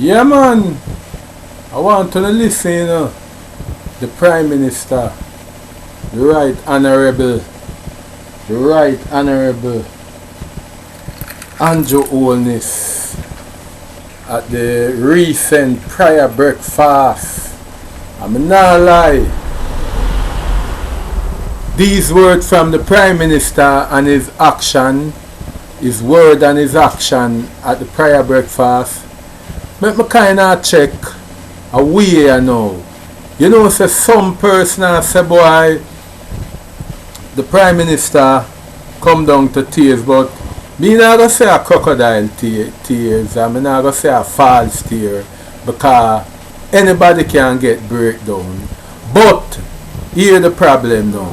Yeah, man. I want to listen, the Prime Minister, the Right Honorable Andrew Holness at the recent prayer breakfast. I'm not lie. These words from the Prime Minister and his action, his word and his action at the prayer breakfast, make me kinda check a way now. You know, say some person say, boy, the Prime Minister come down to tears, but me not gonna say a crocodile tears, and me not gonna say a false tear, because anybody can get breakdown. But here the problem now.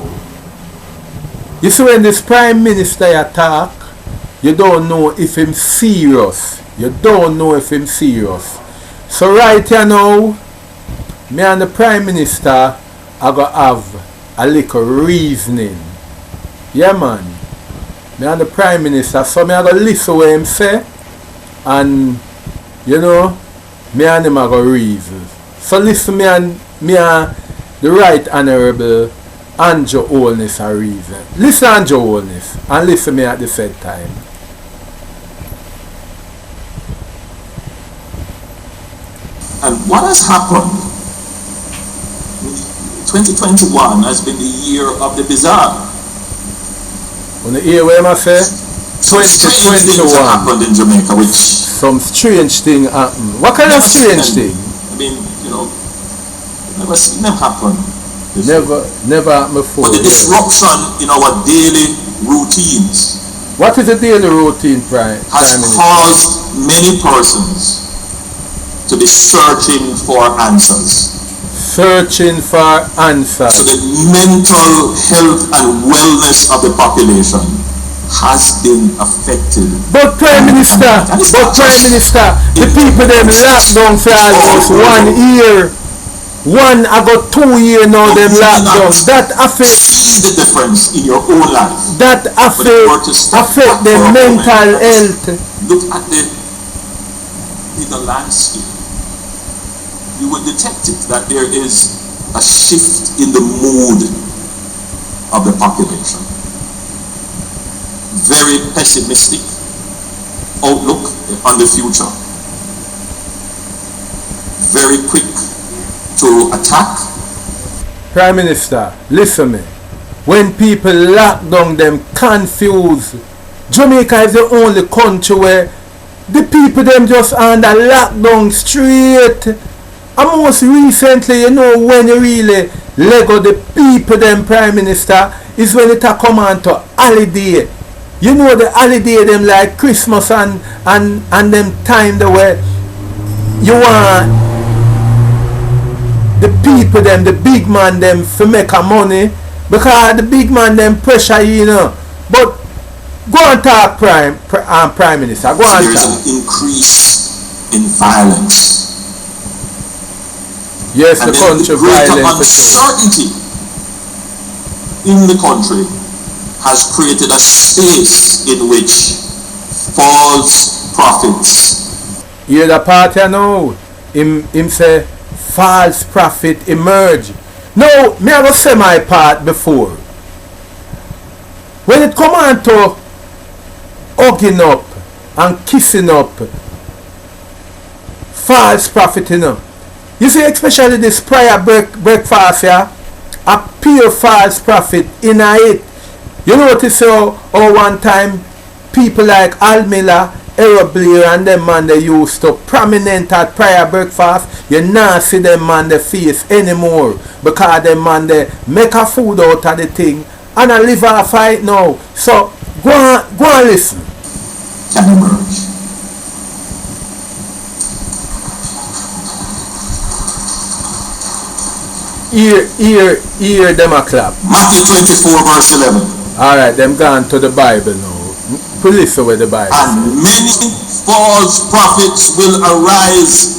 You see, when this Prime Minister attack, you don't know if him serious. You don't know if him serious. So right here now, me and the Prime Minister are going to have a little reasoning. Yeah, man. Me and the Prime Minister, so me are going to listen what him say, and, you know, me and him are going to reason. So listen, me and the Right Honorable Andrew Holness a reason. Listen Andrew Holness, and listen me at the same time. And what has happened? 2021 has been the year of the bizarre. On the year where I say? Some strange things have happened in Jamaica, which... Some strange thing happened. What kind of strange thing? I mean, you know, never seen them happen. Never happened before. But the disruption in our daily routines... What is the daily routine, Prime has caused many persons to be searching for answers. Searching for answers. So the mental health and wellness of the population has been affected. But Prime Minister, the people them locked down for almost 1 year. 1 about 2 years now them locked down. That affects. See the difference in your own life. That affect their mental health. Look at the landscape. You will detect it that there is a shift in the mood of the population. Very pessimistic outlook on the future. Very quick to attack. Prime Minister, listen me. When people lock down them confused, Jamaica is the only country where the people them just under lockdown straight. And most recently, you know, when you really lego the people them Prime Minister is when it a come on to holiday. You know the holiday them like Christmas and them time the way you want the people them, the big man them to make a money, because the big man them pressure you know. But go and talk Prime Minister. Go and talk. There is an increase in violence. Yes, and the country the greater violence. Uncertainty in the country has created a space in which false prophets. Hear the party now. Him say false prophet emerge. No, me I go say my part before. When it come on to hugging up and kissing up, false prophet, you know. You see, especially this prayer breakfast here, a pure false prophet in it. You notice how one time people like Al Miller, Errol Blair and them man they used to prominent at prayer breakfast. You not see them man they face anymore, because them man they make a food out of the thing and a live a fight now. So go and listen. Can emerge. Hear them a clap. Matthew 24 verse 11. Alright, them gone to the Bible now. Listen with the Bible. And many false prophets will arise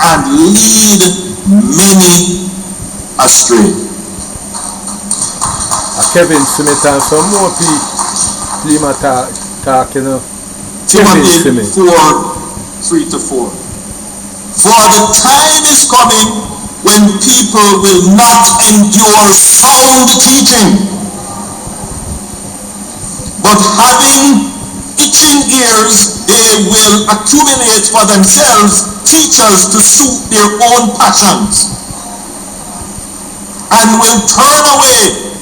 and lead many astray. Kevin Smith and some more people talking. Timothy 4:3-4. For the time is coming when people will not endure sound teaching, but having itching ears, they will accumulate for themselves teachers to suit their own passions, and will turn away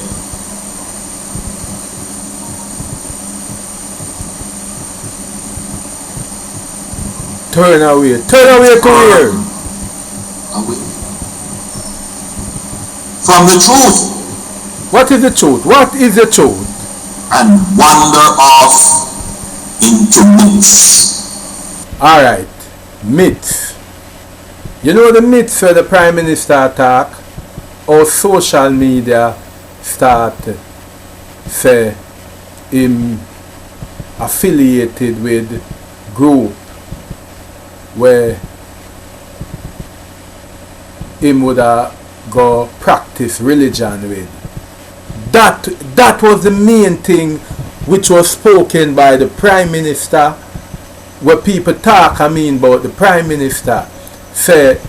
to where? Away from the truth. What is the truth? What is the truth? And wander off into myths. Alright, myths. You know the myths where the Prime Minister attack, or social media start say him affiliated with group where him would go practice religion with. That was the main thing which was spoken by the Prime Minister, where people talk about the Prime Minister. Say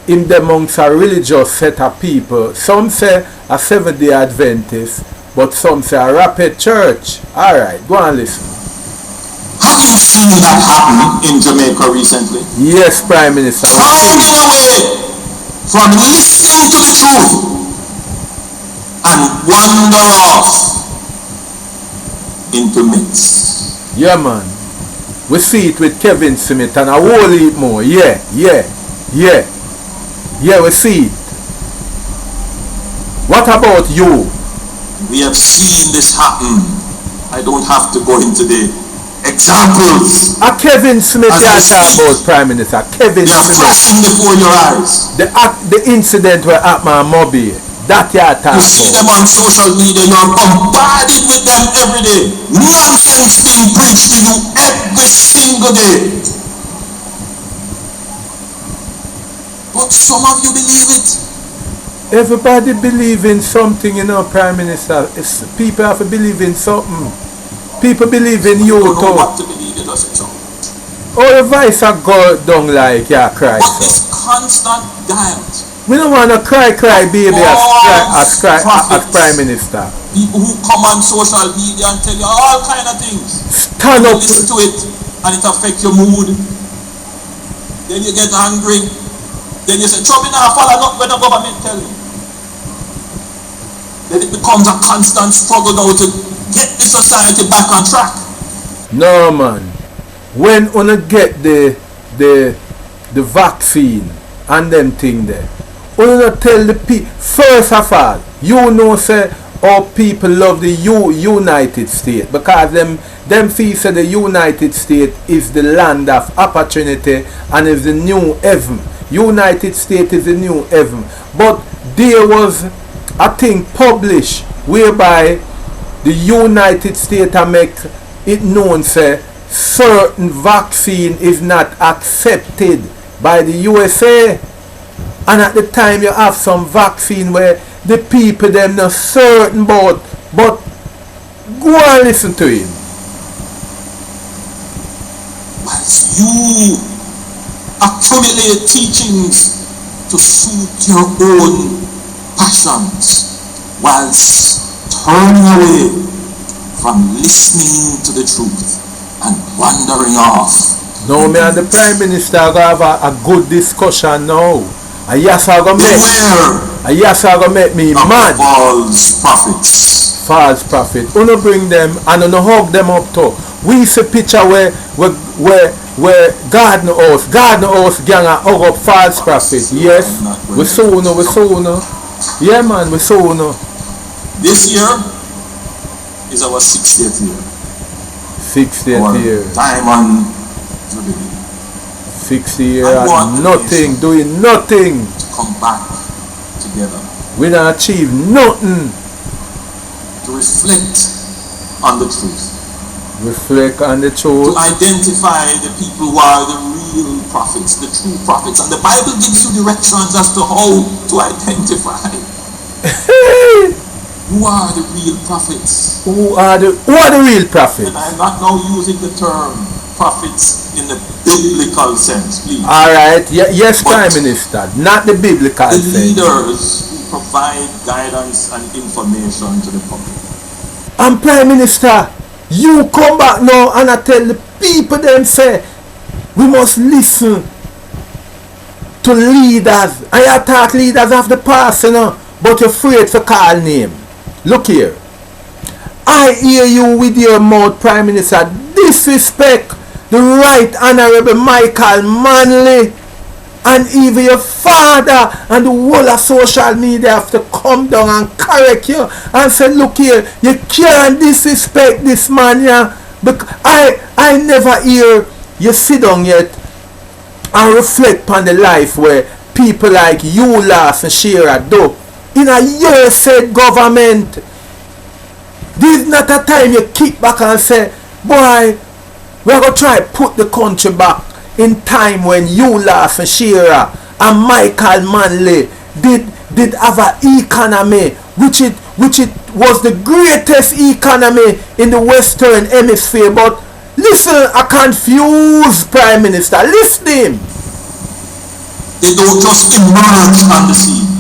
him amongst a religious set of people. Some say a Seventh-day Adventist, but some say a Rapid Church. Alright, go and listen. Have you seen that happen in Jamaica recently? Yes, Prime Minister. Finding a way from listening to the truth and wander off into myths. Yeah, man. We see it with Kevin Smith and a whole heap more. Yeah, we see it. What about you? We have seen this happen. I don't have to go into the examples. A Kevin Smith you are talking about, Prime Minister. Kevin Smith. They are flashing before your eyes. The incident where happened at Moby. That you are talking about. You see them on social media. You are bombarded with them every day. Nonsense being preached to you every single day. But some of you believe it. Everybody believe in something, Prime Minister. People have to believe in something. People believe in you too. What to believe in, does it, John? Oh, the voice of God don't like you cry. But this constant diet. We don't want to cry baby as Prime Minister. People who come on social media and tell you all kind of things. Stand up. Listen to it and it affects your mood. Then you get angry. Then you say, trouble now, follow up when the government tell me. Then it becomes a constant struggle now to get the society back on track. No, man. When you get the vaccine and them thing there, you tell the people, first of all, say how people love the United States, because them feel say the United States is the land of opportunity and is the new heaven. United States is the new heaven. But there was a thing published whereby the United States make it known say certain vaccine is not accepted by the USA. And at the time you have some vaccine where the people them not certain about, but go and listen to him. Whilst you accumulate teachings to suit your own passions, whilst turning away from listening to the truth and wandering off. No, me and the Prime Minister are going to have a good discussion now. And yes, I'm going to make me mad. False prophets. False prophets. You bring them and you hug them up too. We see picture where garden house gang hug up false prophets. Yes, we saw no. Yeah, man, we saw no. This year is our 60th year. 60th year. Diamond Jubilee. 60 years and nothing, doing nothing. To come back together. We don't achieve nothing. To reflect on the truth. Reflect on the truth. To identify the people who are the real prophets, the true prophets. And the Bible gives you directions as to how to identify. Who are the real prophets? Who are the real prophets? And I'm not now using the term prophets in the biblical sense, please. Alright, yes, But Prime Minister, not the biblical the sense. leaders who provide guidance and information to the public. And Prime Minister, you come back now and I tell the people them say, we must listen to leaders. And you talk leaders of the past, you know, but you're afraid to call name. Look here. I hear you with your mouth, Prime Minister, disrespect the Right Honorable Michael Manley, and even your father and the whole of social media have to come down and correct you and say, look here, you can't disrespect this man here. Because I never hear you sit down yet and reflect on the life where people like you, Lass and Shearer do. In a year said government, this is not a time you kick back and say, boy, we're going to try to put the country back in time when you, Lass and Shearer and Michael Manley did have an economy which it was the greatest economy in the Western Hemisphere. But listen, a confused Prime Minister, listen. They don't just emerge on the scene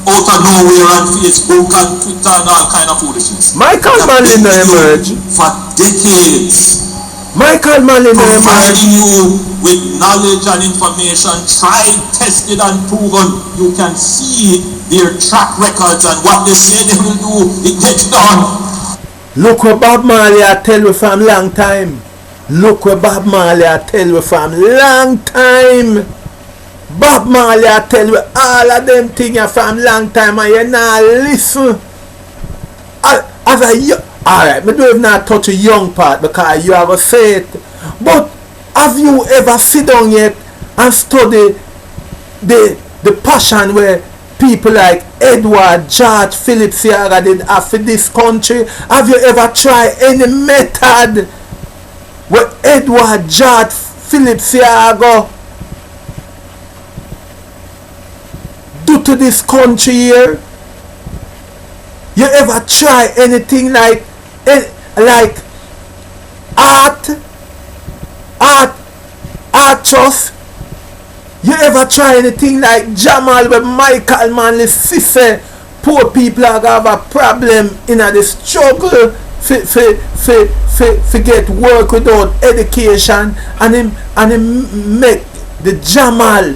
out of nowhere on Facebook and Twitter and all kind of foolishness. Michael Manley no emerge for decades. Michael Manley no emerge. Providing you with knowledge and information, tried, tested and proven. You can see their track records and what they say they will do, it gets done. Look what Bob Marley I tell you from long time. Look what Bob Marley I tell you from long time. Bob Marley I tell you all of them things from long time and you not listen. As a alright, I don't even not touch a young part because you have say it. But have you ever sit down yet and study the passion where people like Edward George Phillips Yaga did have for this country? Have you ever tried any method where Edward George Phillips Yaga do to this country here? You ever try anything like art trust? You ever try anything like Jamal with Michael Manley say poor people are gonna have a problem in the struggle for get work without education, and him make the Jamal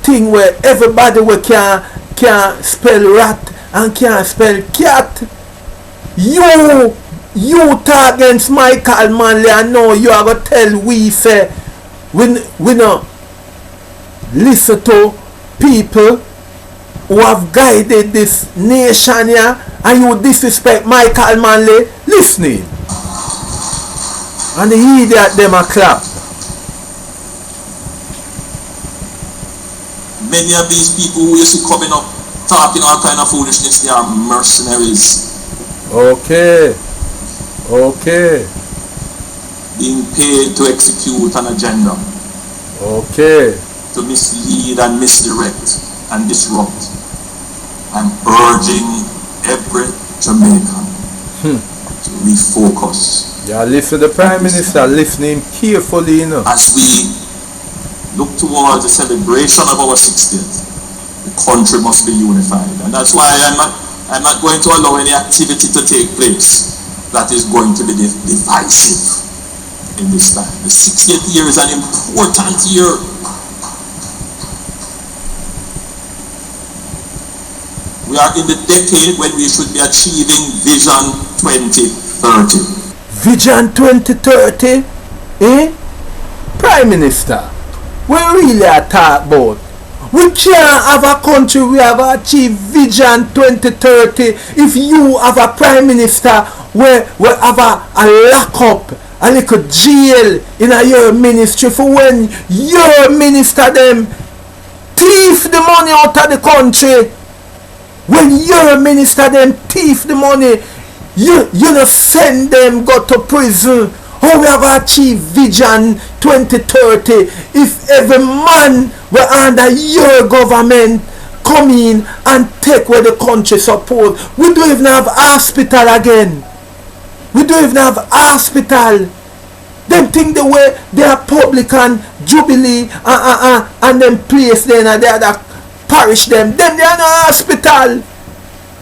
thing where everybody we can spell rat and can spell cat. You talk against Michael Manley and now you are going to tell we say we no listen to people who have guided this nation here, and you disrespect Michael Manley listening. And the idiot them a clap. Many of these people who used to coming up talking all kind of foolishness, they are mercenaries. Okay. Being paid to execute an agenda. Okay. To mislead and misdirect and disrupt. I'm urging every Jamaican to refocus. Yeah, listen to the Prime Minister, listening carefully, you know. As we look towards the celebration of our 60th, the country must be unified. And that's why I'm not going to allow any activity to take place that is going to be divisive in this time. The 60th year is an important year. We are in the decade when we should be achieving Vision 2030. Vision 2030? Eh? Prime Minister, we really are talk about. We can't have a country we have achieved Vision 2030 if you have a Prime Minister where have a lock up, a little jail in your ministry for when your minister them thief the money out of the country. When your minister them thief the money, you not send them go to prison. How we have achieved Vision 2030 if every man we're under your government come in and take where the country support? We don't even have hospital again. We don't even have hospital. Them think the way they are public and Jubilee and them place there and the other parish them they are no hospital.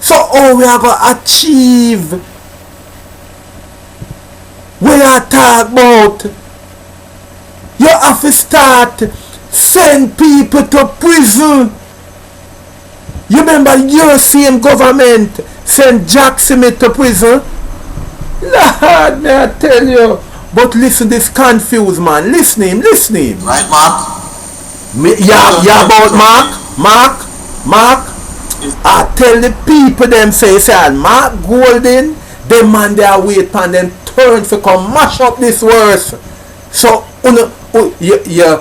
So how we are going to achieve what I talk about? You have to start send people to prison. You remember your same government send Jack Smith to prison? Lord, may I tell you. But listen, this confused man. Listen him. Right, Mark? Yeah, about Mark. I tell the people them say Mark Golden, them man they are wait for them turn to come mash up this verse. So you hear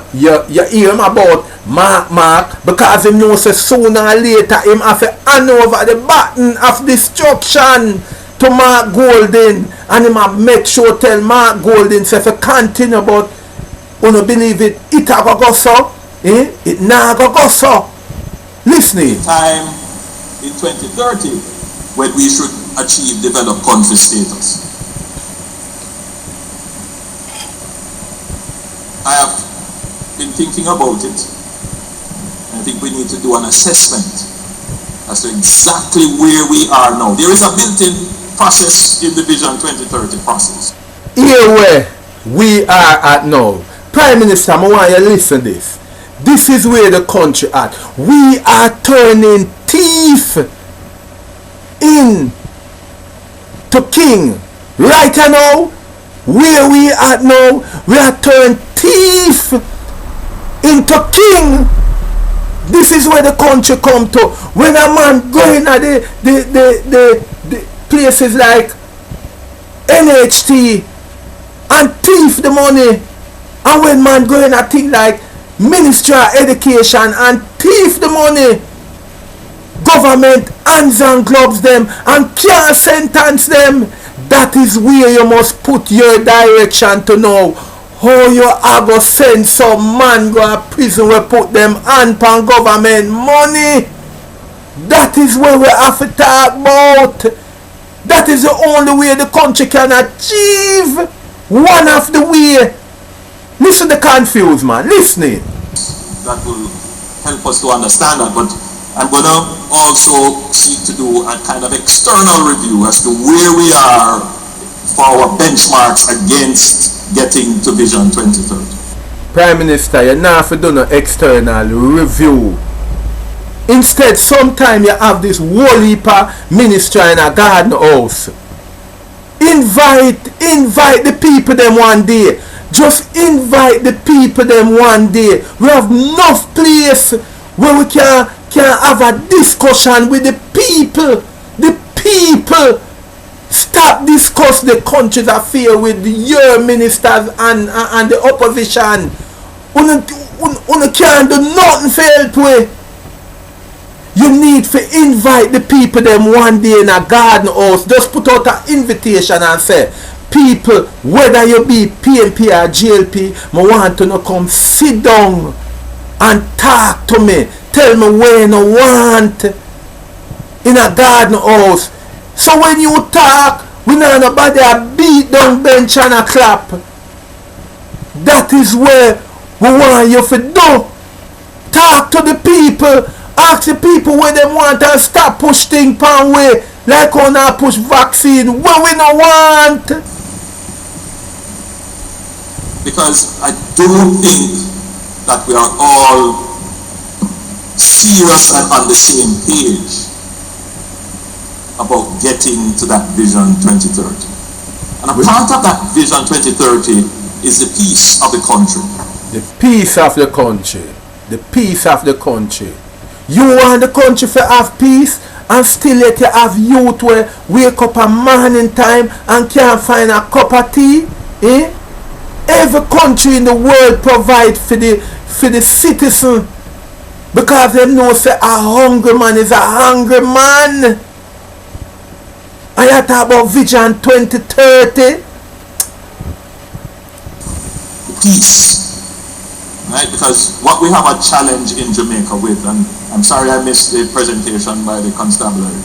him about Mark because him knows sooner or later him have to hand over the button of destruction to Mark Golden, and him have make sure tell Mark Golden say if you continue but you don't believe it a go so, it nah go so. Listening. Time in 2030 when we should achieve developed country status. I have been thinking about it. I think we need to do an assessment as to exactly where we are now. There is a built-in process in the Vision 2030 process. Here where we are at now. Prime Minister, I want you to listen to this. This is where the country at. We are turning thief in to king. Right now, where we at now, we are turning thief into king. This is where the country come to. When a man going at the places like NHT and thief the money, and when man going at things like Ministry of Education and thief the money, government hands and gloves them and can't sentence them. That is where you must put your direction to know how you are going to send some man go to prison where put them hand on government money. That is where we have to talk about. That is the only way the country can achieve one of the way. Listen to the confused man. Listening. That will help us to understand that, but I'm going to also seek to do a kind of external review as to where we are for our benchmarks against getting to Vision 2030. Prime Minister, you not have to do no external review. Instead, sometimes you have this whole heap of ministry in a garden house. Invite the people them one day. Just invite the people them one day. We have enough place where we can have a discussion with the people. The people. Stop discuss the country's affair with your ministers and the opposition. You can't do nothing for help with. You need to invite the people them one day in a garden house. Just put out an invitation and say, people, whether you be PNP or GLP, I want to come sit down and talk to me. Tell me where you want in a garden house. So when you talk, we know nobody a beat down bench and a clap. That is where we want you to do. Talk to the people. Ask the people where they want to stop push things pan way. Like how now push vaccine. What we no want. Because I do think that we are all serious and on the same page about getting to that Vision 2030. And a part of that Vision 2030 is the peace of the country. The peace of the country. The peace of the country. You want the country to have peace and still let you have youth where wake up a morning time and can't find a cup of tea? Eh? Every country in the world provide for the citizen because they know say a hungry man is a hungry man. And you talk about Vision 2030. Peace. Right? Because what we have a challenge in Jamaica with, and I'm sorry I missed the presentation by the constabulary.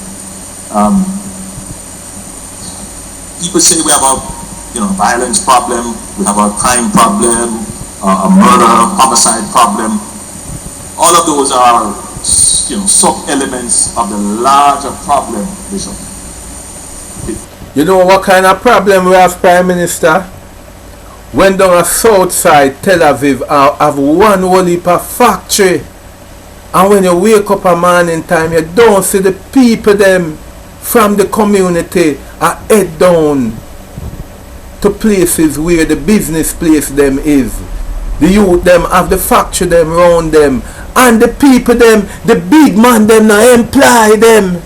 People say we have a violence problem, we have a crime problem, a murder, homicide problem. All of those are, sub-elements of the larger problem, Bishop. You know what kind of problem we have, Prime Minister? When down a south side, Tel Aviv, have one whole heap of factory. And when you wake up a morning time, you don't see the people them from the community are head down to places where the business place them is. The youth them have the factory them round them. And the people them, the big man them now employ them.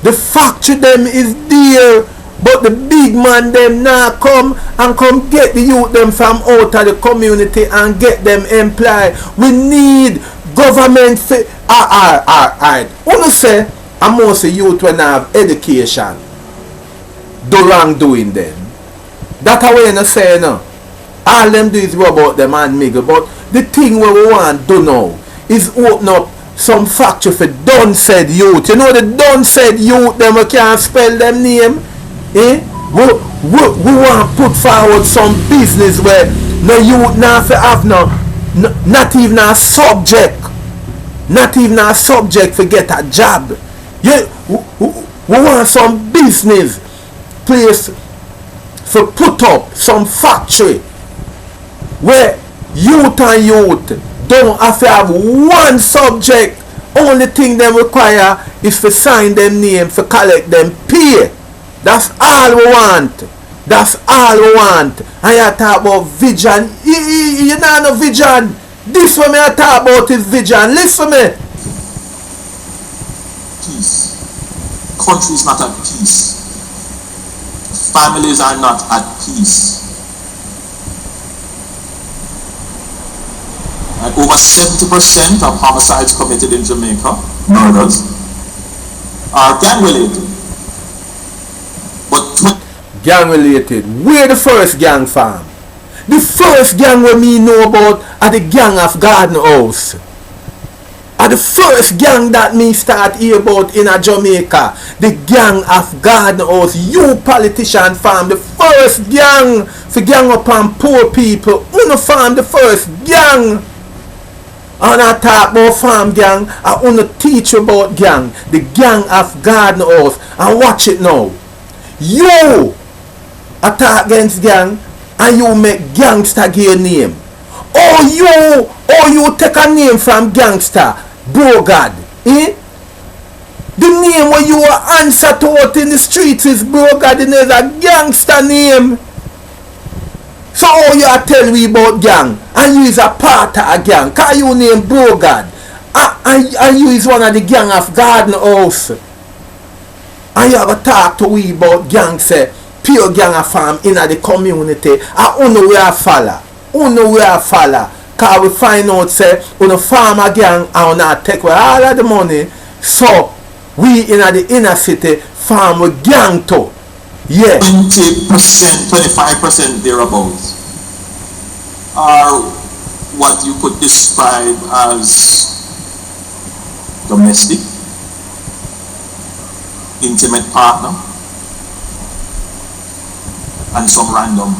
The factory them is there, but the big man them now come get the youth them from out of the community and get them employed. We need government. Alright. Wanna say, I'm most youth when I have education, do wrongdoing them. That's how we say no. All them do is rub out them and miggle. But the thing where we want to do now is open up some factory for done said youth. You know the done said youth, them we can't spell them name. We want to put forward some business where no youth now have not even a subject. Not even a subject for get a job. Yeah, we want some business place for put up some factory where youth and youth don't have to have one subject. Only thing they require is to sign them name, for collect them pay. That's all we want. That's all we want. And you talk about vision. You know no vision. This one I talk about is vision. Listen to me. Peace. Country is not at peace. Families are not at peace. And over 70% of homicides committed in Jamaica, murders, are gang related. But gang related. Where the first gang from? The first gang we me know about are the gang of Garden House. Are the first gang that me start hear about in a Jamaica. The gang of Garden House. You politician farm the first gang for gang upon poor people. Uno farm the first gang. And I talk about farm gang. I want to teach you about gang. The gang of Garden House. And watch it now. You attack against gang and you make gangster give a name. You take a name from gangster. Bro God. Eh? The name where you answer to out in the streets is Bro God. It is a gangster name. So how you tell me about gang? And you is a part of a gang. Cause you name Bro God. And you is one of the gang of Garden House. And you have a talk to we about gang say pure gang of farm in the community. And uno we a follow. Cause we find out say uno farm a gang and uno take away all of the money. So we in the inner city farm with gang too. Yeah. 20%, 25% thereabouts are what you could describe as domestic, intimate partner, and some random.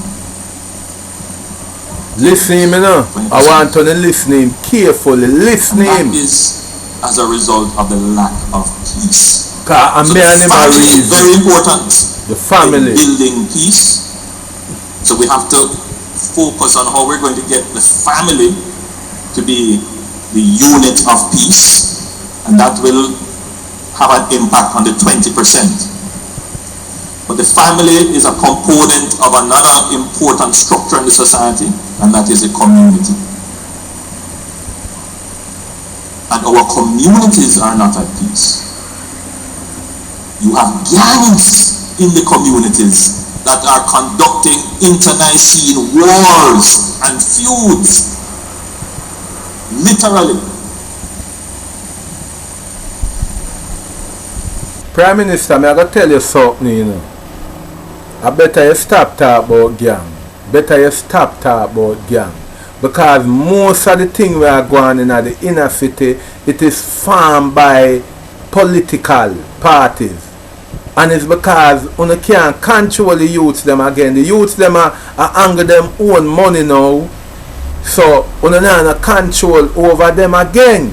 Listen him now. 20%. I want to listen him carefully. Listen him. That is as a result of the lack of peace. So the family is very important. The family. In building peace. So we have to focus on how we're going to get the family to be the unit of peace, and that will have an impact on the 20%. But the family is a component of another important structure in the society, and that is a community. And our communities are not at peace. You have gangs in the communities that are conducting internecine wars and feuds. Literally. Prime Minister, I'm going to tell you something, you know. I better you stop talking about gang. Because most of the things we are going in the inner city, it is farmed by political parties. And it's because you can't control the youths them again. The youths them are anger them own money now. So you not control over them again.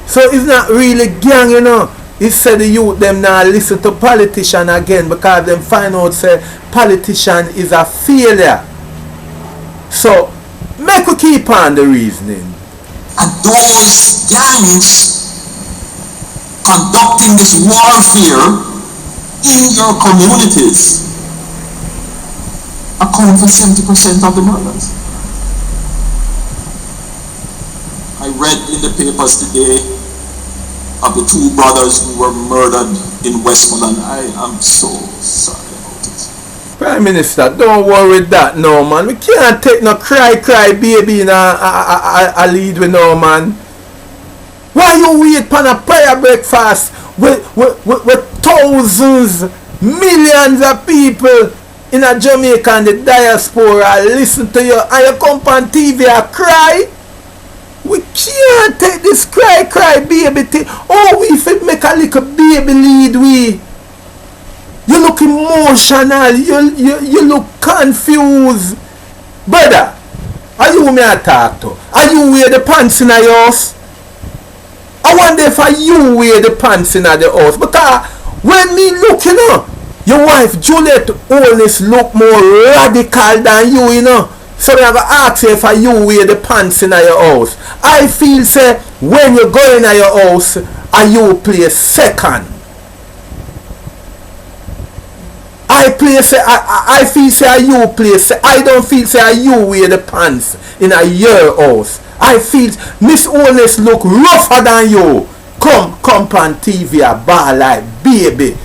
So it's not really gang, you know. It said the youth them now listen to politician again because them find out say politician is a failure. So make we keep on the reasoning. And those gangs conducting this warfare in your communities account for 70% of the murders. I read in the papers today of the two brothers who were murdered in Westmoreland. I am so sorry about it. Prime Minister, don't worry that no man. We can't take no cry baby in a lead with no man. Why you wait for a prayer breakfast with thousands, millions of people in a Jamaica and the diaspora listen to you and you come on TV and cry? We can't take this cry baby thing. Oh, we fit make a little baby lead we. You look emotional, you look confused. Brother, are you me I talk to? Are you wear the pants in your house? I wonder if you wear the pants in the house. Because when me look, you know, your wife Juliet always look more radical than you know. So I have to ask you if you wear the pants in your house. I feel say when you go in your house and you play second. I feel say you play say I don't feel say you wear the pants in your house. I feel Miss Holness look rougher than you. Come on TV a ball like baby.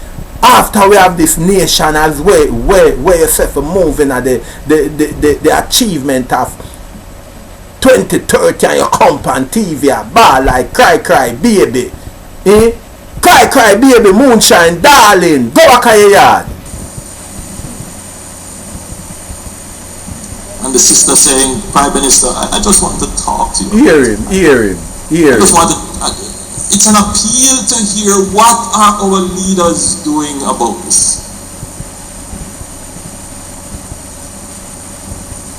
After we have this nation as where yourself moving at the achievement of 2030 and you come on TV a ball like cry baby. Cry baby moonshine darling. Go back to your yard. And the sister saying, Prime Minister, I just want to talk to you. Hear him. I just want to, it's an appeal to hear what are our leaders doing about this.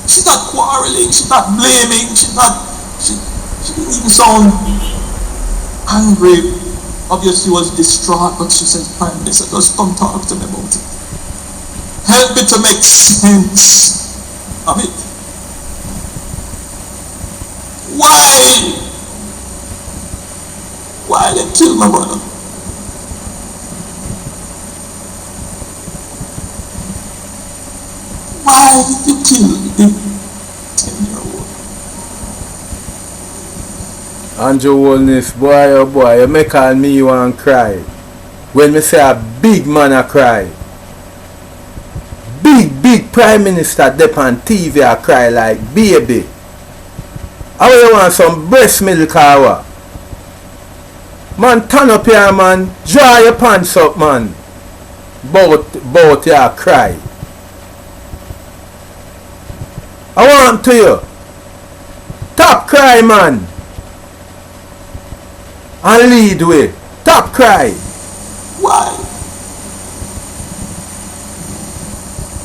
She's not quarreling, she's not blaming, she didn't even sound angry. Obviously was distraught, but she says, Prime Minister, just come talk to me about it. Help me to make sense of it. Why they kill my brother? Why did you kill the 10-year-old? Andrew Holness, boy oh boy, you make all me want cry. When me say a big man a cry. Big Prime Minister dep on TV a cry like baby. How you want some breast milk or what? Man, turn up here, man. Draw your pants up, man. Both you cry. I want to you. Stop cry, man. And lead way. Stop cry. Why?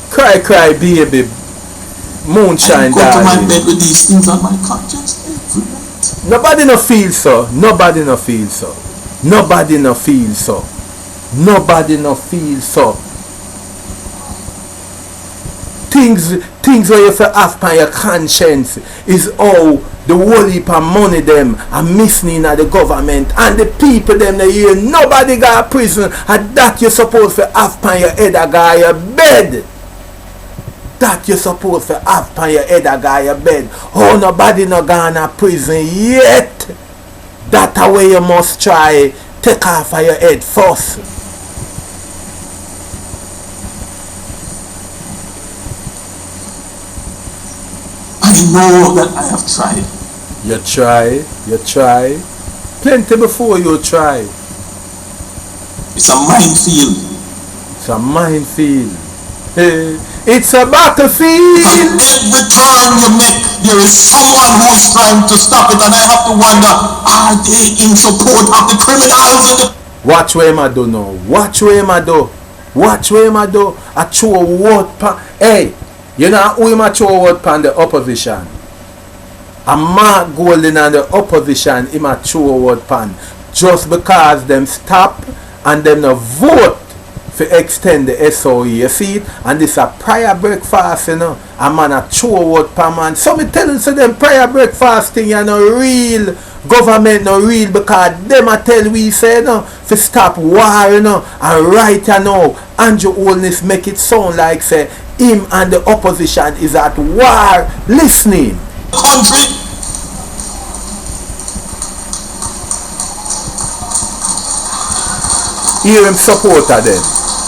Cry, baby. Moonshine, I go to darling. my bed with these things on my conscience every night. Nobody no feel so. Nobody no feel so. Things where you feel have on your conscience is how the whole heap of money them are missing at the government and the people them they hear nobody got prison and that you supposed to have on your head a guy your bed. That you supposed to have on your head a guy your bed. Oh, nobody no gone to prison yet. That a way you must try take off of your head first. I know that I have tried. You try. Plenty before you try. It's a minefield. It's a minefield. It's a battlefield. And every turn you make, there is someone who's trying to stop it, and I have to wonder, are they in support of the criminals in the... Watch where I do now. Watch where him a do. A throw word pan. Hey, you know who him a throw word pan? The opposition. A Mark Golding and the opposition him a throw word pan. Just because them stop and them no vote to extend the SOE. You see it? And this a prior breakfast, you know. A man a throw word pan, man. So me tell you, so them prior breakfast thing, you know, real. Government no real, because them a tell we say, you know, to stop war, you know. And right you know, Andrew Holness make it sound like say him and the opposition is at war listening. Country. Hear him supporter them.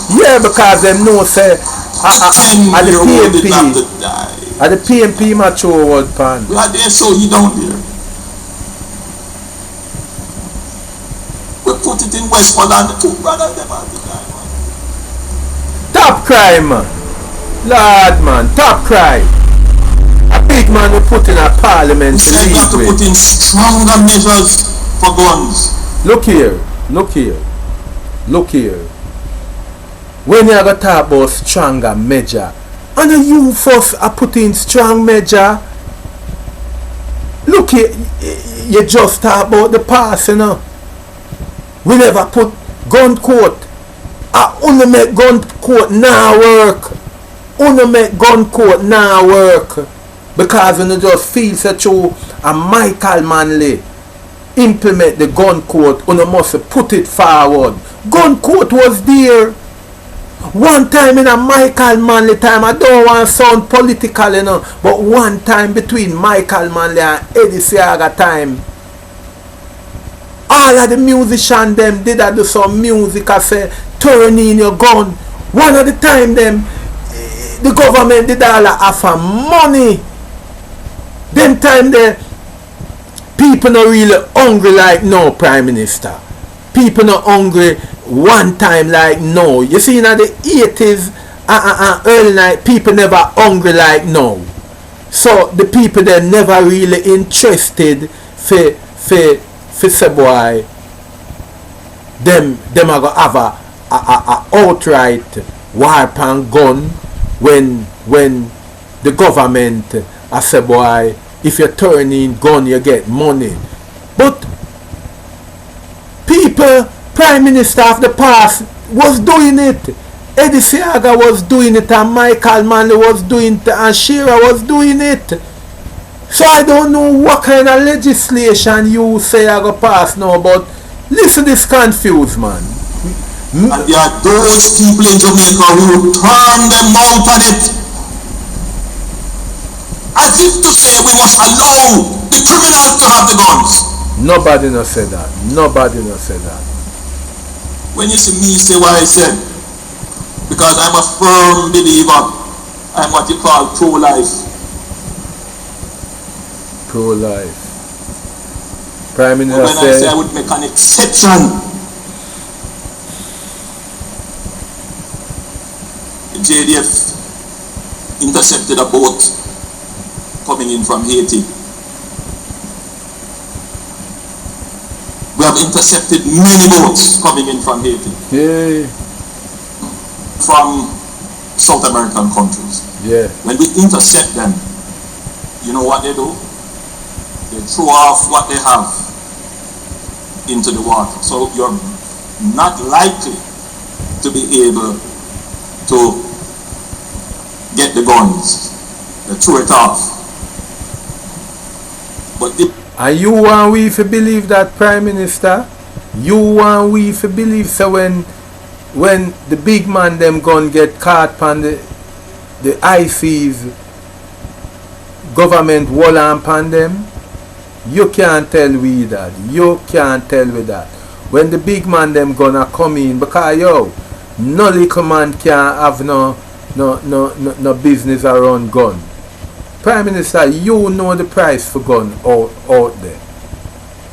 Yeah, because them know say at the PMP at the PMP mature word pan. We are there, so he down there. We put it in West Holland, the two brothers them at the time. Top crime, man. Lord, man, top crime. A big man we put in a parliament. We still got to put in stronger measures for guns. Look here, look here, look here. When you go talk about stronger measure, and you first are putting strong measure. Look here, you just talk about the past, you know. We never put gun court. I only make gun court now work. Only make gun court now work. Because you just feel such a Michael Manley implement the gun court, you must put it forward. Gun court was there. One time in a Michael Manley time, I don't want to sound political, you know, but one time between Michael Manley and Eddie Seaga time, all of the musicians them did do some music. I say, turn in your gun. One of the time them, the government did all offer money. Them time the people not really hungry like no Prime Minister. People not hungry one time like no. You see in the 80s early night, people never hungry like no. So the people they're never really interested for say boy them are gonna have a outright war pan gun when the government I say boy if you turn in gun you get money. But people, Prime Minister of the past was doing it. Eddie Seaga was doing it and Michael Manley was doing it and Shearer was doing it. So I don't know what kind of legislation you say I go pass now, but listen, this confused man. And there are those people in Jamaica who turn their mouth on it. As if to say we must allow the criminals to have the guns. Nobody no say that. Nobody no say that. When you see me say what I said, because I'm a firm believer, I'm what you call pro-life. Pro-life. Prime Minister when I say I would make an exception, the JDF intercepted a boat coming in from Haiti. We have intercepted many boats coming in from Haiti. Yeah. From South American countries. Yeah. When we intercept them, you know what they do? They throw off what they have into the water. So you're not likely to be able to get the guns. They throw it off. But and you want we to believe that, Prime Minister? You want we to believe so when the big man them gun get caught on the ICs government wall and pan them? You can't tell we that. You can't tell we that. When the big man them gonna come in, because yo, no little man can't have no business around gun. Prime Minister, you know the price for gun out there.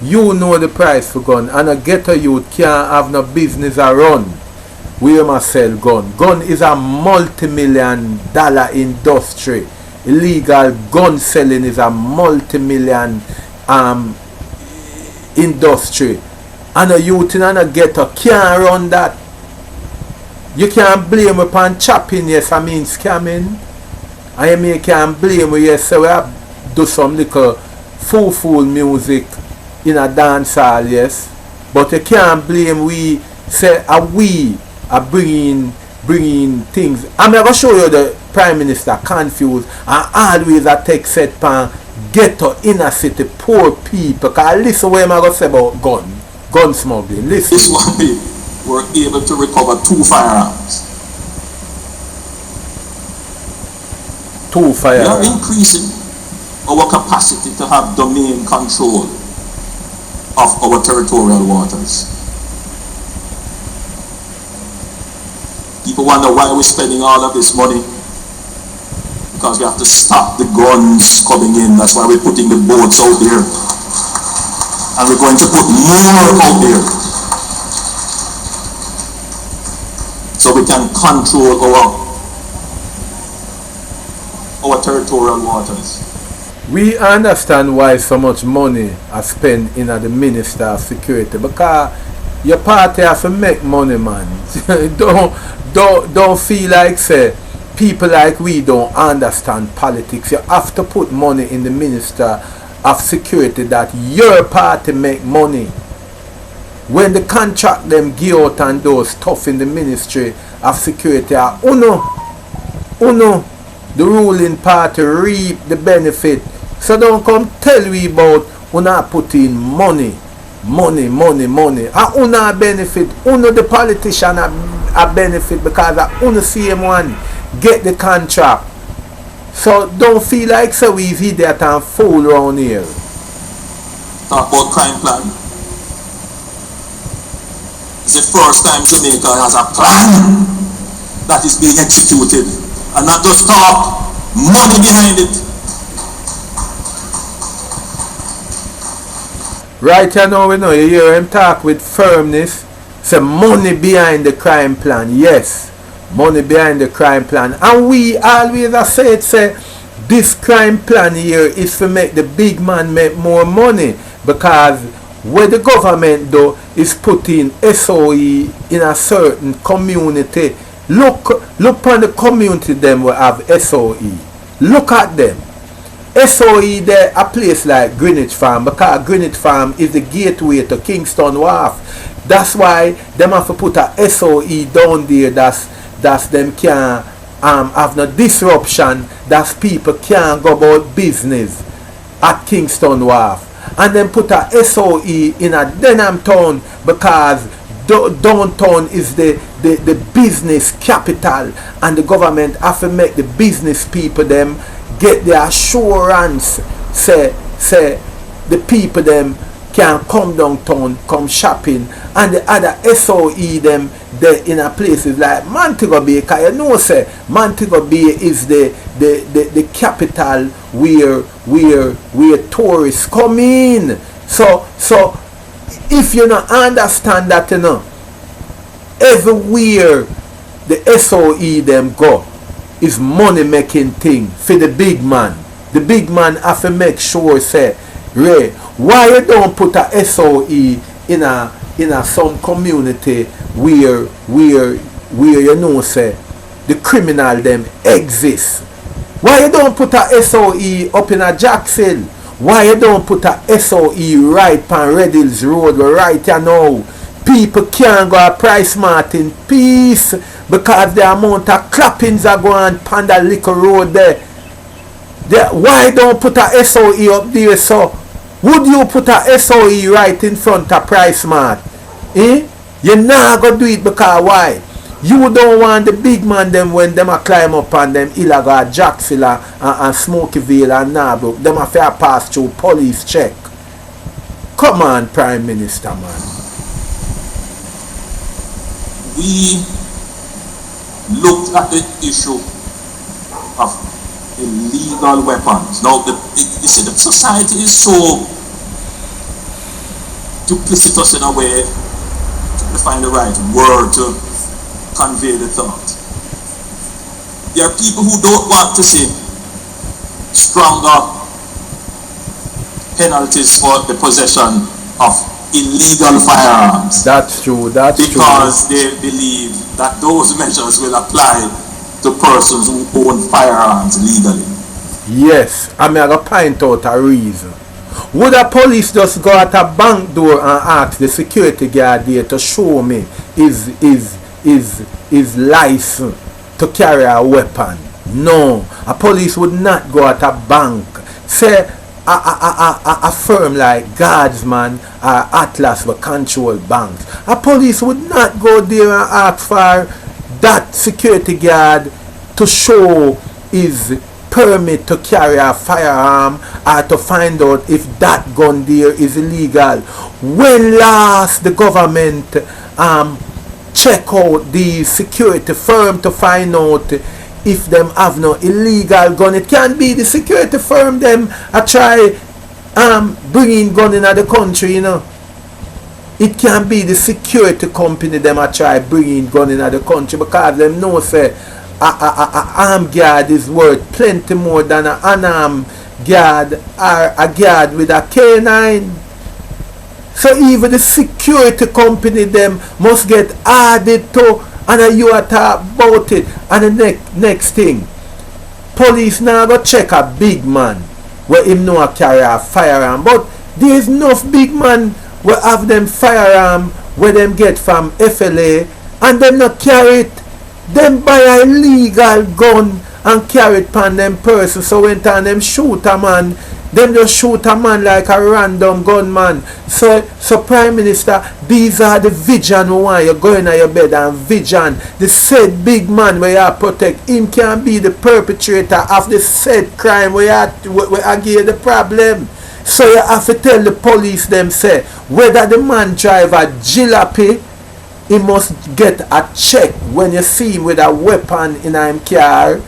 You know the price for gun, and a ghetto youth can't have no business around. We must sell gun. Gun is a multi-million-dollar industry. Illegal gun selling is a multi-million industry. And a youth in a ghetto can't run that. You can't blame upon chopping, yes, I mean scamming. And you mean can't blame we yes, so we have do some little fool music in a dance hall, yes. But you can't blame we say we are bringing things. I'm going to show you the Prime Minister confused and always a take set pan ghetto inner city poor people. Because listen what I'm going to say about gun smuggling. Listen. This one we were able to recover 2 firearms. 2 firearms. We are increasing our capacity to have domain control of our territorial waters. People wonder why we're spending all of this money. Because we have to stop the guns coming in. That's why we're putting the boats out there. And we're going to put more out there. So we can control our territorial waters. We understand why so much money is spent in the Minister of Security, because your party has to make money, man. don't feel like say people like we don't understand politics. You have to put money in the Minister of Security that your party make money. When the contract them give out and those stuff in the Ministry of Security are uno the ruling party reap the benefit. So don't come tell we about una put in money. And una benefit, una the politician a benefit because una same one get the contract. So don't feel like so we idiot and fool around here. Talk about crime plan. It's the first time Jamaica has a plan that is being executed. And not just talk, money behind it. Right now we know you hear him talk with firmness. Say money behind the crime plan. Yes, money behind the crime plan. And we always say this crime plan here is to make the big man make more money. Because what the government do is putting SOE in a certain community. Look on the community them will have SOE. Look at them. SOE there a place like Greenwich Farm, because Greenwich Farm is the gateway to Kingston Wharf. That's why them have to put a SOE down there that's them can have no disruption, that people can't go about business at Kingston Wharf. And then put a SOE in a Denham town, because downtown is the business capital, and the government have to make the business people them get the assurance say the people them can come downtown, come shopping, and the other SOE them they in a places like Montego Bay, because you know say Montego Bay is the capital where tourists come in. So if you don't understand that, you know, everywhere the SOE them go is money making thing for the big man. The big man have to make sure say, Ray, why you don't put a SOE in a some community where you know say the criminal them exist? Why you don't put a SOE up in a Jackson? Why you don't put a SOE right on Red Hills Road right you know? People can't go a Price Mart in peace because the amount of clappings are going on that little road there. Why don't put a SOE up there? So would you put a SOE right in front of Price Mart? You're not going to do it because why? You don't want the big man them when them a climb up on them illegal Jacksonville and Smokyville and Narbrook. Them have to pass through police check. Come on, Prime Minister, man. We looked at the issue of illegal weapons. Now, you see, the society is so duplicitous in a way, to find the right word to convey the thought. There are people who don't want to see stronger penalties for the possession of illegal firearms. That's true. Because they believe that those measures will apply to persons who own firearms legally. Yes, I mean I gotta point out a reason. Would a police just go at a bank door and ask the security guard there to show me his license to carry a weapon? No, a police would not go at a bank. Say a firm like Guardsman or Atlas will control banks. A police would not go there and ask for that security guard to show his permit to carry a firearm or to find out if that gun there is illegal. When last the government check out the security firm to find out if them have no illegal gun? It can't be the security firm them a try bringing gun in the country, you know. It can't be the security company them a try bringing gun in the country, because them know say a armed guard is worth plenty more than an unarmed guard or a guard with a K9. So even the security company them must get added to, and you are talk about it. And the next thing, police now go check a big man where him know a carry a firearm, but there is enough big man where have them firearm where them get from FLA and them not carry it. Them buy a illegal gun and carry it upon them person. So when time them shoot a man, them just shoot a man like a random gunman. So Prime Minister, these are the vision we want you go in your bed and vision. The said big man where you protect, him can be the perpetrator of the said crime where you give the problem. So you have to tell the police them say, whether the man drive a jalopy, he must get a check when you see him with a weapon in his car.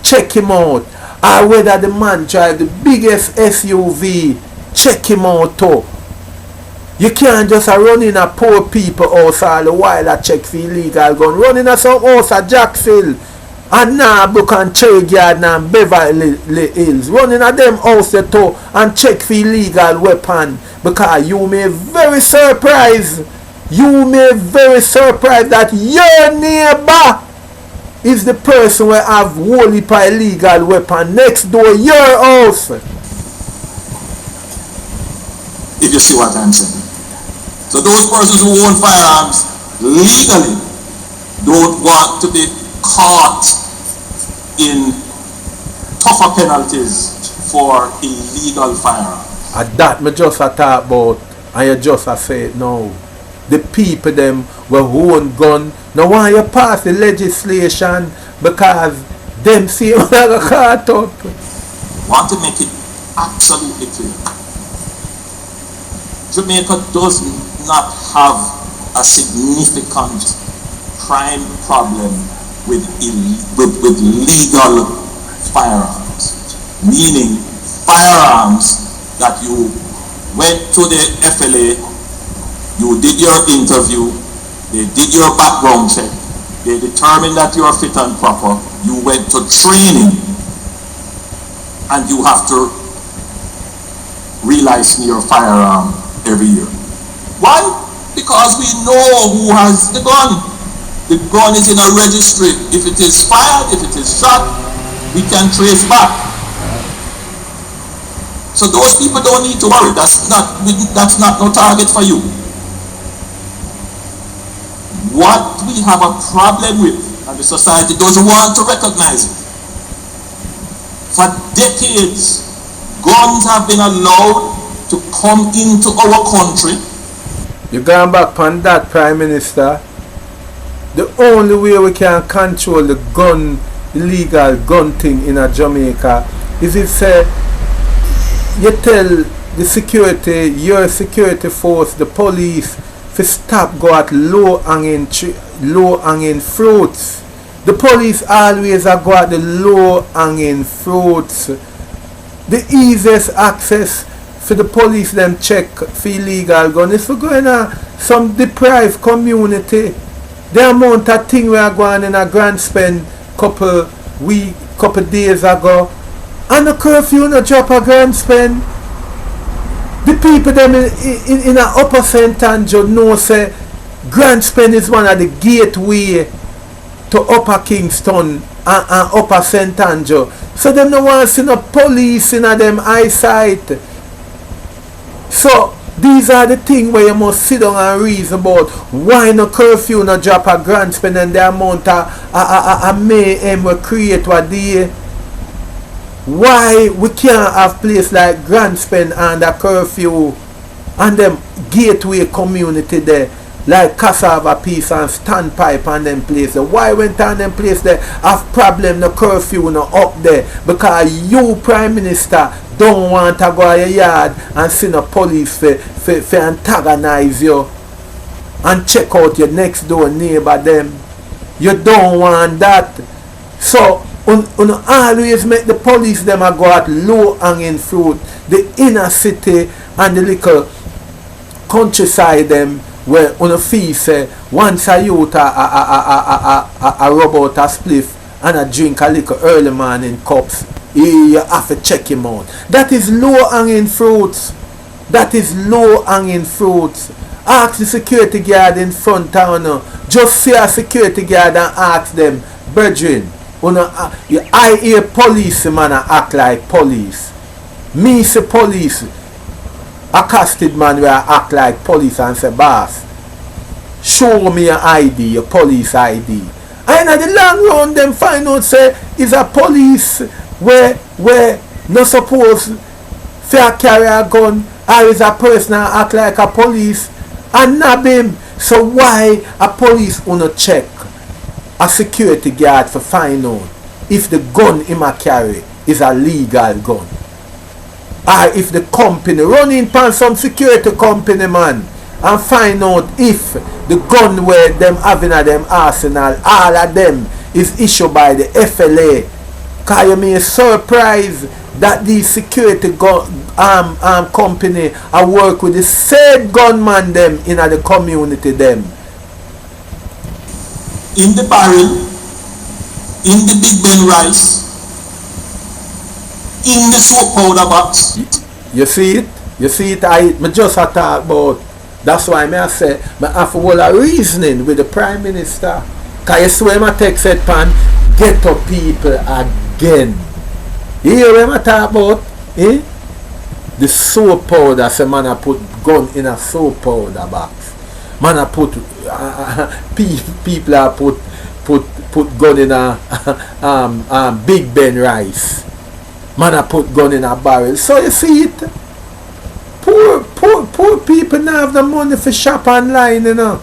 Check him out. Or whether the man drive the biggest SUV, check him out too. You can't just run in a poor people house all the while a check for illegal gun. Run in a some house at Jacksonville and Narbrook and Cherry Garden and Beverly Hills. Run in a them house too and check for illegal weapon, because you may very surprised. You may very surprised that your neighbor is the person who have whole heap of illegal weapon next door your house. If you see what I'm saying. So those persons who own firearms legally don't want to be caught in tougher penalties for illegal firearms. And that me just a talk about, and you just a say it now. The people them who own gun, now why you pass the legislation because them see you like a caught up. Want to make it absolutely clear. Jamaica does not have a significant crime problem with legal firearms. Meaning firearms that you went to the FLA, you did your interview, they did your background check, they determined that you are fit and proper, you went to training, and you have to relicense your firearm every year. Why? Because we know who has the gun. The gun is in a registry. If it is fired, if it is shot, we can trace back. So those people don't need to worry. That's not no target for you. What we have a problem with, and the society doesn't want to recognize it. For decades, guns have been allowed to come into our country. You're going back on that, Prime Minister. The only way we can control the illegal gun thing in Jamaica is if you tell the security, your security force, the police, to stop go at low hanging fruits. The police always go at the low hanging fruits. The easiest access for the police them check for illegal gun is for going to some deprived community. The amount of thing we are going in a Grand Spend couple days ago, and the curfew no drop a Grand Spend. The people them in a upper St. Andrew know say Grandspen is one of the gateway to Upper Kingston and Upper St. Andrew. So them no want to see no police in them eyesight. So these are the things where you must sit down and reason about why no curfew no drop a Grandspen and the amount of mayhem we create what day. Why we can't have place like Grandspen and a curfew and them gateway community there like Cassava Peace and Standpipe and them place. Why went on them place there have problem no curfew no up there? Because you Prime Minister don't want to go to your yard and see no police for antagonize you and check out your next door neighbor them. You don't want that. So always make the police them a go at low hanging fruit, the inner city and the little countryside them where feel say once a youth a rub out a spliff and a drink a little early morning cups, you have to check him out. That is low hanging fruits. That is low hanging fruits. Ask the security guard in front town. Just see a security guard and ask them, brethren, I hear policeman act like police. Me say police. Accosted man where I act like police and say, boss, show me your ID, your police ID. And at the long run them find out say is a police where not supposed to carry a gun, or is a person that act like a police and nab him. So why a police wanna check a security guard to find out if the gun him a carry is a legal gun? Or if the company running pan some security company man and find out if the gun where them having at them arsenal, all of them is issued by the FLA. Cause you may surprise that these security company are work with the same gunman them in the community them. In the barrel, in the Big Ben rice, in the soap powder box. You see it? You see it? I just talk about. That's why I say I have a whole reasoning with the Prime Minister. Because you see when I take said pan, get up people again. You hear what I talk about? Eh? The soap powder. Say man I put gun in a soap powder box. Man I put people I put gun in a Big Ben rice. Man I put gun in a barrel. So you see it? Poor people now have the money for shop online, you know.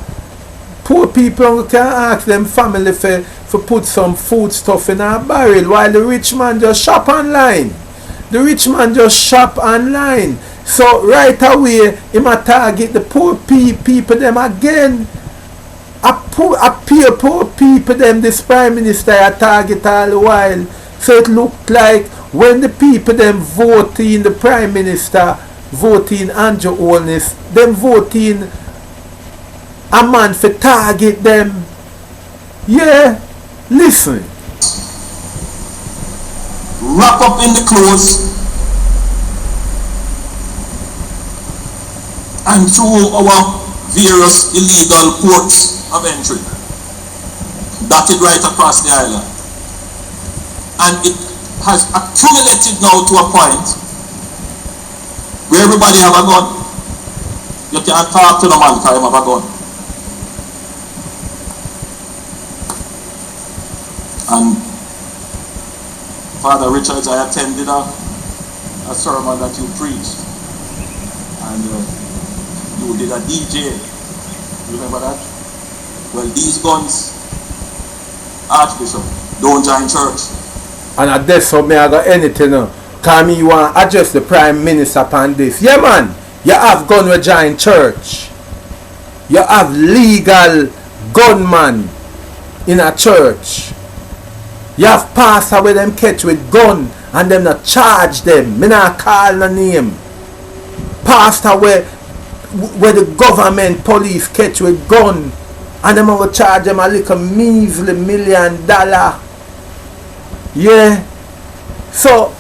Poor people can ask them family for put some food stuff in a barrel while the rich man just shop online. The rich man just shop online. So right away he might target the poor people them again. A poor people them this Prime Minister a target all the while. So it looked like when the people them voting the Prime Minister, voting Andrew Holness, them voting a man for target them. Yeah, listen. Wrap up in the clothes and through our various illegal ports of entry, dotted right across the island. And it has accumulated now to a point where everybody have a gun. You can't talk to the man because he have a gun. And Father Richards, I attended a sermon that you preached, and you did a DJ. Remember that? Well, these guns, Archbishop, don't join church. And I guess so me I got anything now. Cause me you want to address the Prime Minister upon this. Yeah man, you have gun with join church. You have legal gunman in a church. You have pastor where them catch with gun and them not charge them. Me not call no name. Pastor where the government police catch with gun and them will charge them a little measly $1 million. Yeah. So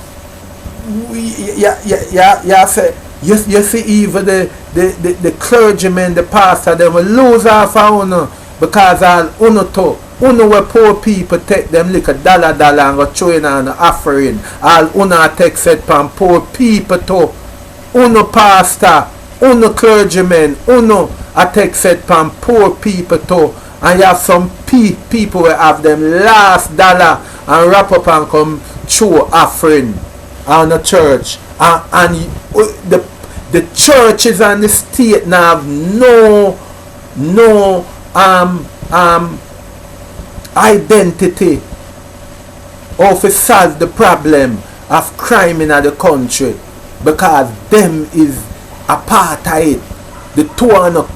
You see even the clergymen, the pastor, they will lose half a uno because all uno to. Uno where poor people take them like a dollar and go throw in an offering. All uno take set from poor people to. Uno pastor, uno clergymen, uno a take set from poor people to. And you have some people who have them last dollar and wrap up and come throw offering on the church. And the churches and the state now have no identity of to solve the problem of crime in the country, because them is a part of it. The two are not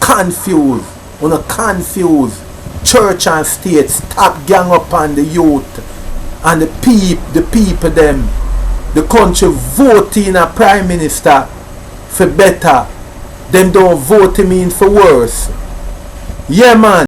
confused. Church and state stop gang up on the youth and the people them. The country voting a prime minister for better, them don't vote him in for worse. Yeah man.